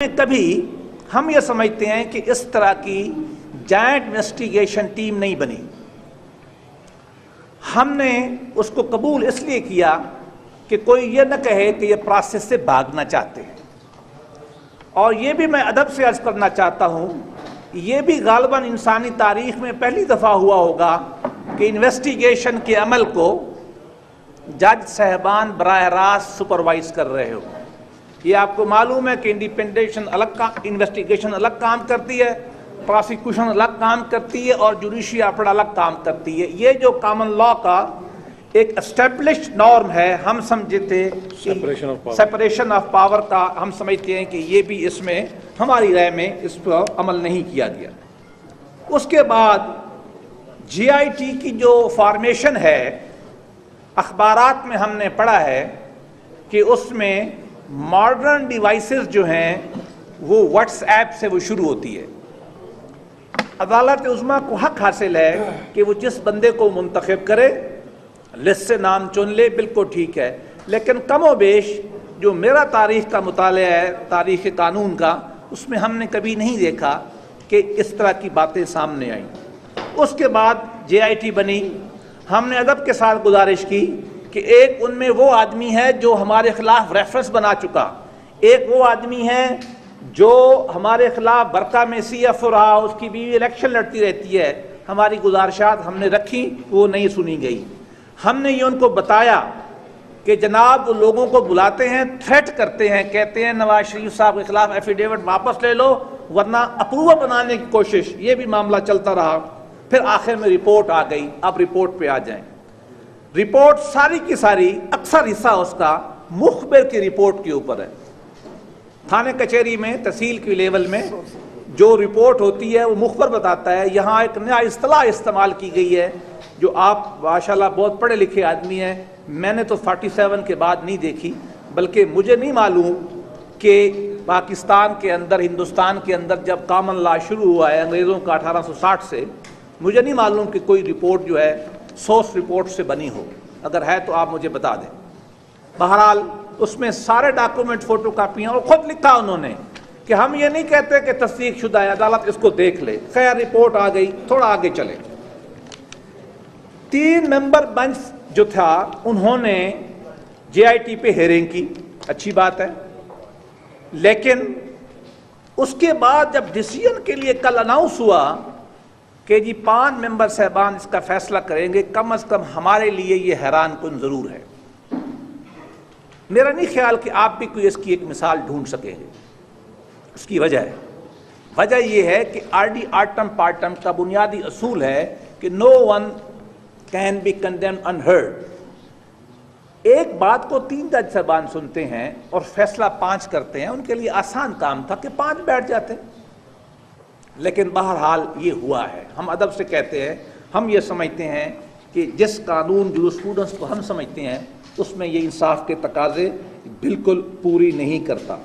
कभी हम ये समझते हैं कि इस तरह की जायंट इन्वेस्टिगेशन टीम नहीं बनी। हमने उसको कबूल इसलिए किया कि कोई ये न कहे कि ये प्रोसेस से भागना चाहते हैं। और ये भी मैं अदब से अर्ज करना चाहता हूँ, ये भी गालिबन इंसानी तारीख में पहली दफ़ा हुआ होगा कि इन्वेस्टिगेशन के अमल को जज साहबान बराह रास्त सुपरवाइज कर रहे हो। ये आपको मालूम है कि इन्वेस्टिगेशन अलग काम करती है, प्रोसिक्यूशन अलग काम करती है और जुडिशरी अपना अलग काम करती है। ये जो कॉमन लॉ का एक एस्टेब्लिश्ड नॉर्म है, हम समझते सेपरेशन ऑफ पावर का, हम समझते हैं कि ये भी इसमें हमारी राय में इस पर अमल नहीं किया गया। उसके बाद GIT की जो फॉर्मेशन है, अखबारात में हमने पढ़ा है कि उसमें मॉडर्न डिवाइसेस जो हैं वो व्हाट्सएप से वो शुरू होती है। अदालत उज़्मा को हक हासिल है कि वो जिस बंदे को मुंतखब करे, लिस्ट से नाम चुन ले, बिल्कुल ठीक है। लेकिन कमो बेश जो मेरा तारीख़ का मुताला है, तारीख़ कानून का, उसमें हमने कभी नहीं देखा कि इस तरह की बातें सामने आई। उसके बाद JIT बनी। हमने अदब के साथ गुजारिश की कि एक उनमें वो आदमी है जो हमारे खिलाफ रेफरेंस बना चुका, एक वो आदमी है जो हमारे खिलाफ बरका में CF रहा, उसकी बीवी इलेक्शन लड़ती रहती है। हमारी गुजारिशात हमने रखी, वो नहीं सुनी गई। हमने ये उनको बताया कि जनाब वो लोगों को बुलाते हैं, थ्रेट करते हैं, कहते हैं नवाज शरीफ साहब के खिलाफ एफिडेविट वापस ले लो वरना अप्रूवल बनाने की कोशिश। ये भी मामला चलता रहा। फिर आखिर में रिपोर्ट आ गई। अब रिपोर्ट पे आ जाएं। रिपोर्ट सारी की सारी, अक्सर हिस्सा उसका मुखबिर की रिपोर्ट के ऊपर है। थाने कचहरी में, तहसील के लेवल में जो रिपोर्ट होती है वो मुखबिर बताता है। यहाँ एक नया इस्तिलाह इस्तेमाल की गई है जो आप माशाल्लाह बहुत पढ़े लिखे आदमी हैं, मैंने तो 47 के बाद नहीं देखी, बल्कि मुझे नहीं मालूम कि पाकिस्तान के अंदर, हिंदुस्तान के अंदर जब कॉमन लॉ शुरू हुआ है अंग्रेज़ों का 1860 से, मुझे नहीं मालूम कि कोई रिपोर्ट जो है सोर्स रिपोर्ट से बनी हो। अगर है तो आप मुझे बता दें। बहरहाल उसमें सारे डॉक्यूमेंट फोटो कापियाँ, और ख़ुद लिखा उन्होंने कि हम ये नहीं कहते कि तस्दीक शुदा है, अदालत इसको देख ले। खैर रिपोर्ट आ गई। थोड़ा आगे चले। 3 मेंबर बेंच जो था उन्होंने JIT पे हेयरिंग की, अच्छी बात है। लेकिन उसके बाद जब डिसीजन के लिए कल अनाउंस हुआ कि जी 5 मेंबर साहबान इसका फैसला करेंगे, कम अज़ कम हमारे लिए ये हैरान कुन ज़रूर है। मेरा नहीं ख्याल कि आप भी कोई इसकी एक मिसाल ढूंढ सकेंगे। उसकी वजह ये है कि RD आर्टम पार्टम का बुनियादी असूल है कि no one can be condemned unheard. एक बात को 3 जज साहबान सुनते हैं और फैसला 5 करते हैं। उनके लिए आसान काम था कि 5 बैठ जाते, लेकिन बहरहाल ये हुआ है। हम अदब से कहते हैं, हम ये समझते हैं कि जिस कानून जुरिस्प्रूडेंस को हम समझते हैं उसमें ये इंसाफ के तकाजे बिल्कुल पूरी नहीं करता।